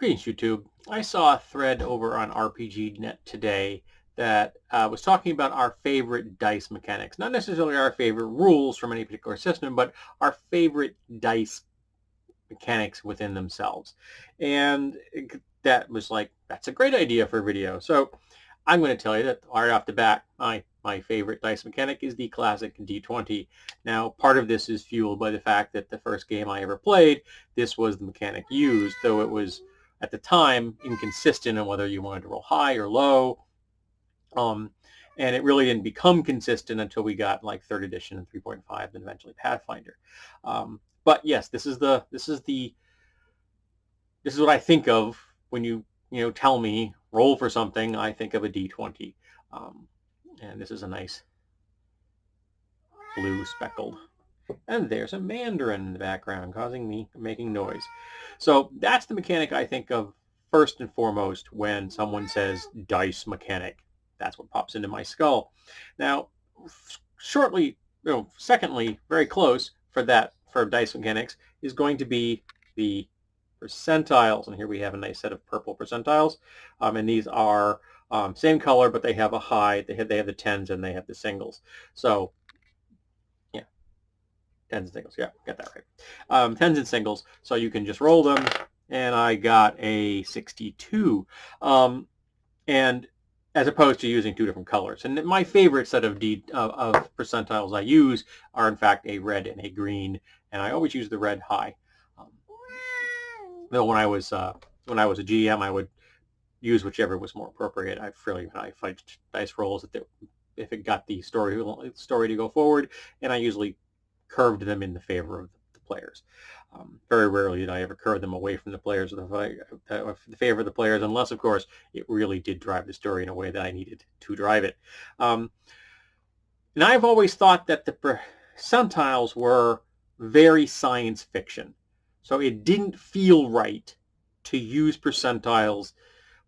Greetings, YouTube. I saw a thread over on RPG.net today that was talking about our favorite dice mechanics. Not necessarily our favorite rules from any particular system, but our favorite dice mechanics within themselves. And that was like, that's a great idea for a video. So I'm going to tell you that right off the bat, my favorite dice mechanic is the classic D20. Now, part of this is fueled by the fact that the first game I ever played, this was the mechanic used, though it was, at the time, inconsistent on whether you wanted to roll high or low. And it really didn't become consistent until we got like 3rd edition and 3.5 and eventually Pathfinder. But yes, this is what I think of when you tell me roll for something. I think of a D20, and this is a nice blue speckled. And there's a mandarin in the background making noise. So that's the mechanic I think of first and foremost when someone says dice mechanic. That's what pops into my skull. Now, secondly, very close for dice mechanics is going to be the percentiles. And here we have a nice set of purple percentiles. And these are same color, but they have a high. They have the tens and they have the singles. So yeah, tens and singles. Yeah, got that right. Tens and singles. So you can just roll them. And I got a 62. And as opposed to using two different colors. And my favorite set of percentiles I use are, in fact, a red and a green. And I always use the red high. Though when I was a GM, I would use whichever was more appropriate. I fudged dice rolls if it got the story to go forward, and I usually curved them in the favor of the players. Very rarely did I ever curve them away from the players or the favor of the players, unless, of course, it really did drive the story in a way that I needed to drive it. And I've always thought that the percentiles were very science fiction. So it didn't feel right to use percentiles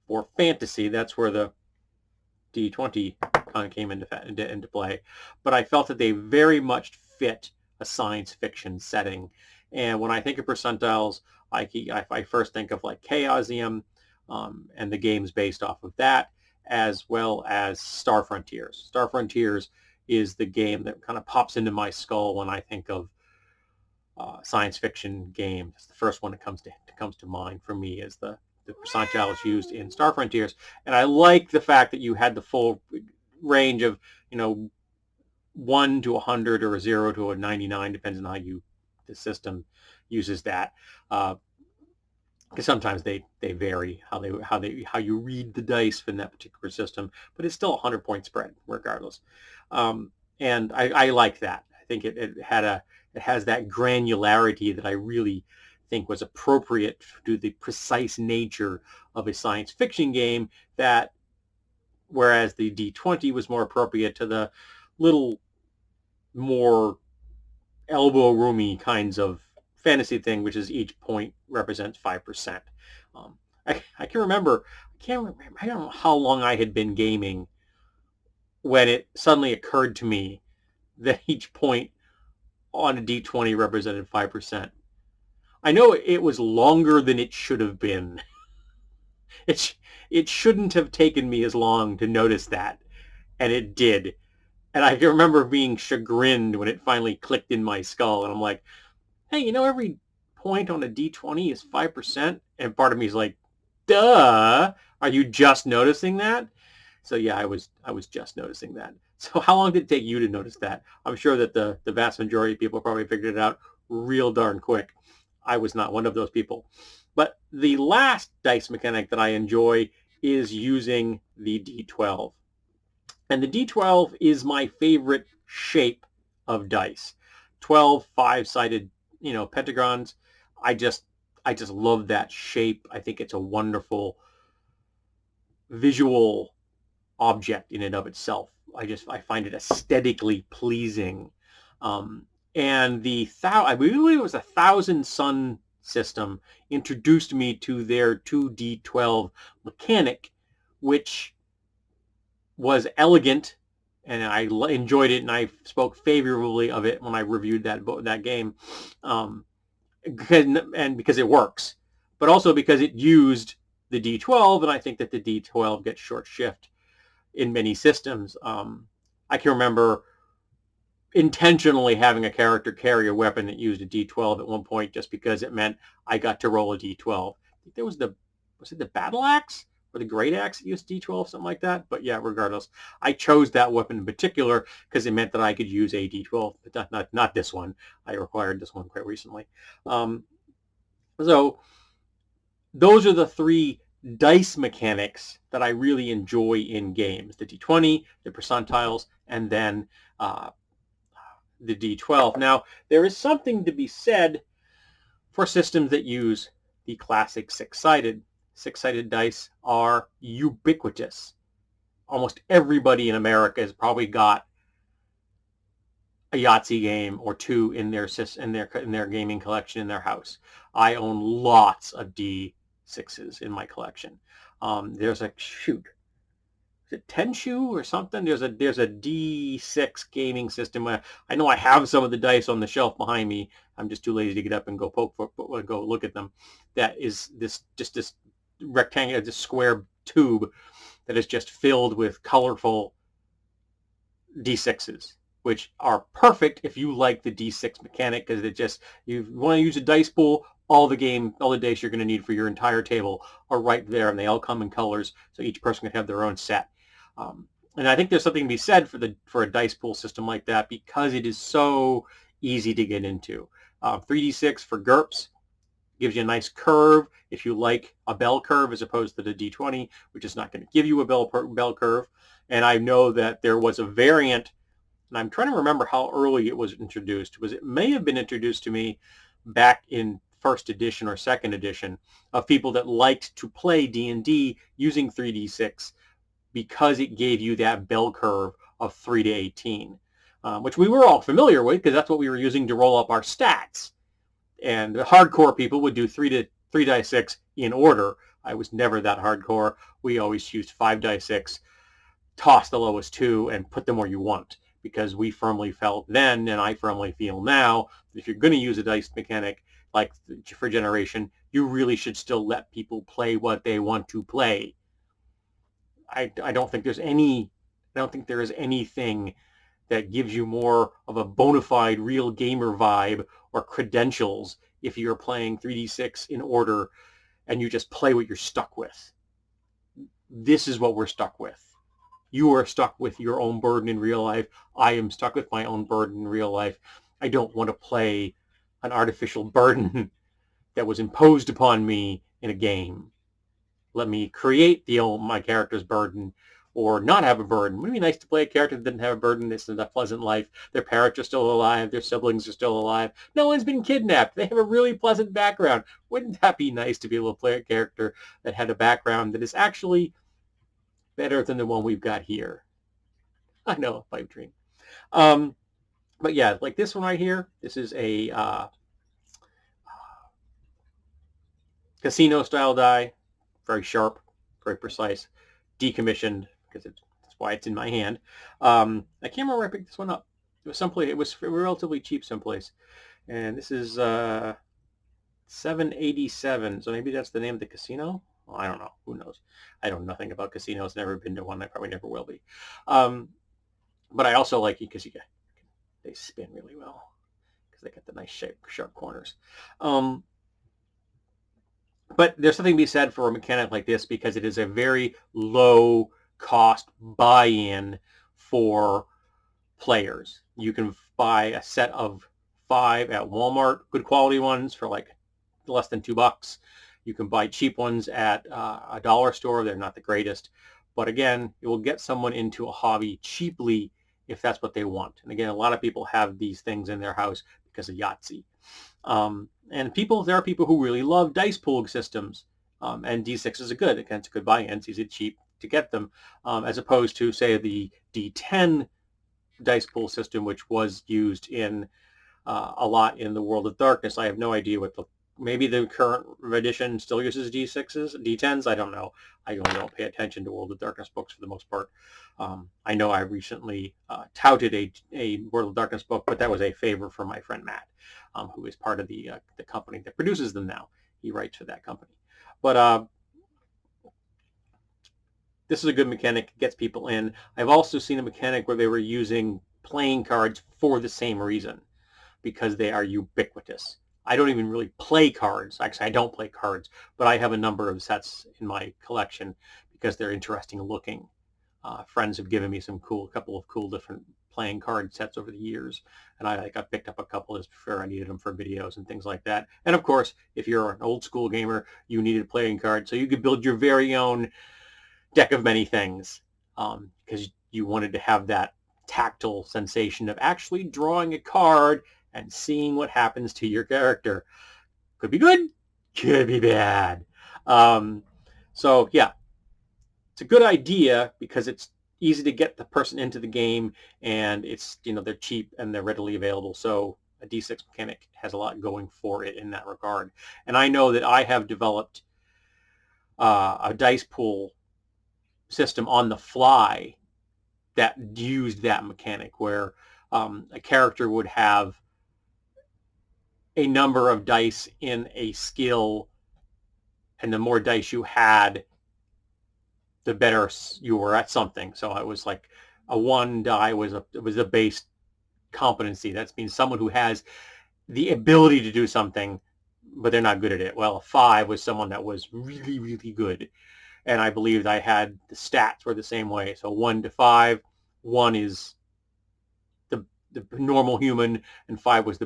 for fantasy. That's where the D20 kind of came into play. But I felt that they very much fit a science fiction setting. And when I think of percentiles, I first think of like Chaosium and the games based off of that, as well as Star Frontiers. Star Frontiers is the game that kind of pops into my skull when I think of science fiction game. It's the first one that comes to mind for me as the percentiles used in Star Frontiers. And I like the fact that you had the full range of 1 to 100 or a 0 to a 99, depends on how the system uses that. Because sometimes they vary how you read the dice from that particular system, but it's still a 100-point spread regardless. And I like that. I think it has that granularity that I really think was appropriate to the precise nature of a science fiction game, whereas the D20 was more appropriate to the little more elbow roomy kinds of fantasy thing, which is each point represents 5%. I can remember, I don't know how long I had been gaming when it suddenly occurred to me that each point on a D20 represented 5%. I know it was longer than it should have been. It shouldn't have taken me as long to notice that, and it did. And I can remember being chagrined when it finally clicked in my skull, and I'm like, hey, every point on a D20 is 5%? And part of me is like, duh, are you just noticing that? So yeah, I was just noticing that. So how long did it take you to notice that? I'm sure that the vast majority of people probably figured it out real darn quick. I was not one of those people. But the last dice mechanic that I enjoy is using the D12. And the D12 is my favorite shape of dice. 12 5-sided, pentagons. I just love that shape. I think it's a wonderful visual object in and of itself. I find it aesthetically pleasing. And I believe it was a Thousand Sun system introduced me to their 2D12 mechanic, which was elegant, and I enjoyed it, and I spoke favorably of it when I reviewed that game, because it works. but also because it used the D12, and I think that the D12 gets short shift in many systems. I can remember intentionally having a character carry a weapon that used a D12 at one point just because it meant I got to roll a D12. I think there was it the battle axe or the great axe that used D12, something like that. But yeah, regardless, I chose that weapon in particular because it meant that I could use a D12, but not this one. I acquired this one quite recently. So those are the three dice mechanics that I really enjoy in games: the D20, the percentiles, and then the D12. Now, there is something to be said for systems that use the classic six-sided. Six-sided dice are ubiquitous. Almost everybody in America has probably got a Yahtzee game or two in their gaming collection in their house. I own lots of D6s in my collection. There's a is it Tenshu or something? There's a D6 gaming system. I know I have some of the dice on the shelf behind me. I'm just too lazy to get up and go go look at them. That is this rectangular, this square tube that is just filled with colorful D6s, which are perfect if you like the D6 mechanic, because you want to use a dice pool. All the dice you're going to need for your entire table are right there, and they all come in colors, so each person can have their own set. And I think there's something to be said for a dice pool system like that because it is so easy to get into. 3d6 for GURPS gives you a nice curve if you like a bell curve as opposed to the D20, which is not going to give you a bell curve. And I know that there was a variant, and I'm trying to remember how early it was introduced. It may have been introduced to me back in first edition or second edition, of people that liked to play D&D using 3d6 because it gave you that bell curve of 3 to 18, which we were all familiar with because that's what we were using to roll up our stats. And the hardcore people would do 3 dice 6 in order. I was never that hardcore. We always used 5 dice 6, toss the lowest 2, and put them where you want, because we firmly felt then, and I firmly feel now, that if you're going to use a dice mechanic like for Generation, you really should still let people play what they want to play. I don't think there is anything that gives you more of a bona fide real gamer vibe or credentials if you're playing 3d6 in order and you just play what you're stuck with. This is what we're stuck with. You are stuck with your own burden in real life. I am stuck with my own burden in real life. I don't want to play an artificial burden that was imposed upon me in a game. Let me create my character's burden, or not have a burden. Wouldn't it be nice to play a character that didn't have a burden? This is a pleasant life. Their parents are still alive. Their siblings are still alive. No one's been kidnapped. They have a really pleasant background. Wouldn't that be nice to be able to play a character that had a background that is actually better than the one we've got here? I know, a pipe dream. But yeah, like this one right here, this is a casino style die. Very sharp, very precise, decommissioned, because that's why it's in my hand. I can't remember where I picked this one up. It was someplace. It was relatively cheap someplace, and this is 787. So maybe that's the name of the casino. Well, I don't know. Who knows? I know nothing about casinos. Never been to one. I probably never will be. But I also like it because they spin really well because they got the nice sharp corners. But there's something to be said for a mechanic like this because it is a very low cost buy-in for players. You can buy a set of 5 at Walmart, good quality ones for like less than $2. You can buy cheap ones at a dollar store. They're not the greatest. But again, it will get someone into a hobby cheaply if that's what they want. And again, a lot of people have these things in their house because of Yahtzee. And there are people who really love dice pool systems, and D6 is it's a good buy-in. It's easy, cheap to get them, as opposed to, say, the D10 dice pool system, which was used in a lot in the World of Darkness. I have no idea maybe the current edition still uses D6s, D10s. I don't know. I really don't pay attention to World of Darkness books for the most part. I know I recently touted a World of Darkness book, but that was a favor from my friend Matt, who is part of the company that produces them now. He writes for that company. But this is a good mechanic. It gets people in. I've also seen a mechanic where they were using playing cards for the same reason, because they are ubiquitous. I don't even really play cards. Actually, I don't play cards, but I have a number of sets in my collection because they're interesting looking. Friends have given me a couple of cool different playing card sets over the years, and I picked up a couple as before I needed them for videos and things like that. And of course, if you're an old school gamer, you needed playing cards, so you could build your very own deck of many things, because you wanted to have that tactile sensation of actually drawing a card and seeing what happens to your character. Could be good, could be bad. So yeah, it's a good idea because it's easy to get the person into the game, and it's, they're cheap and they're readily available. So a D6 mechanic has a lot going for it in that regard. And I know that I have developed a dice pool system on the fly that used that mechanic, where a character would have a number of dice in a skill, and the more dice you had, the better you were at something. So it was like a 1 die was a base competency. That means someone who has the ability to do something, but they're not good at it. Well, a 5 was someone that was really, really good. And I believed I had the stats were the same way. So 1 to 5, 1 is the normal human, and 5 was the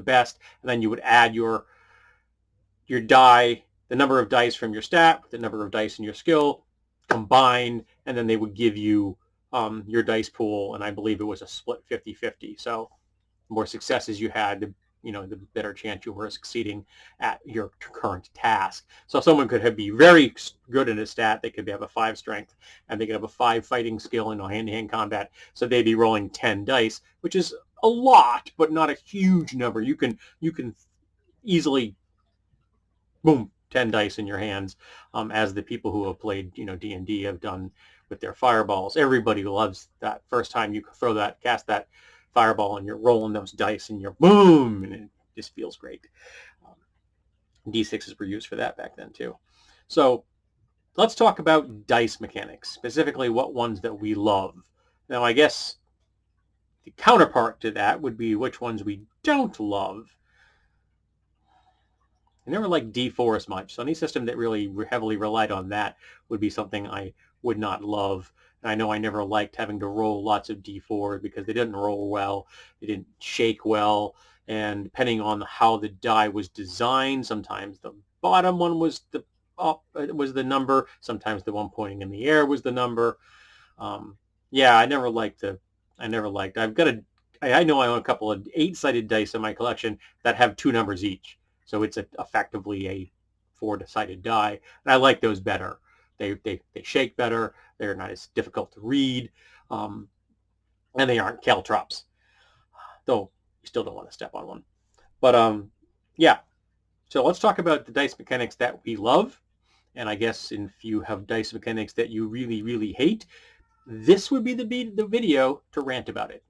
best. And then you would add your die, the number of dice from your stat, the number of dice in your skill combined, and then they would give you your dice pool. And I believe it was a split 50-50. So the more successes you had, the better chance you were succeeding at your current task. So someone could be very good in a stat. They could have a 5 strength, and they could have a 5 fighting skill in hand-to-hand combat. So they'd be rolling 10 dice, which is a lot, but not a huge number. You can easily, boom, 10 dice in your hands, as the people who have played, D&D have done with their fireballs. Everybody loves that first time you cast that fireball and you're rolling those dice and you're boom, and it just feels great. D6s were used for that back then too. So let's talk about dice mechanics, specifically what ones that we love. Now, I guess the counterpart to that would be which ones we don't love. I never liked D4 as much, so any system that really heavily relied on that would be something I would not love. And I know I never liked having to roll lots of D4 because they didn't roll well, they didn't shake well, and depending on how the die was designed, sometimes the bottom one was the number, sometimes the one pointing in the air was the number. Yeah, I never liked. I know I own a couple of 8-sided dice in my collection that have 2 numbers each. So it's effectively a 4-sided die, and I like those better. They shake better. They're not as difficult to read, and they aren't caltrops. Though you still don't want to step on one. But yeah. So let's talk about the dice mechanics that we love, and I guess if you have dice mechanics that you really, really hate, this would be the video to rant about it.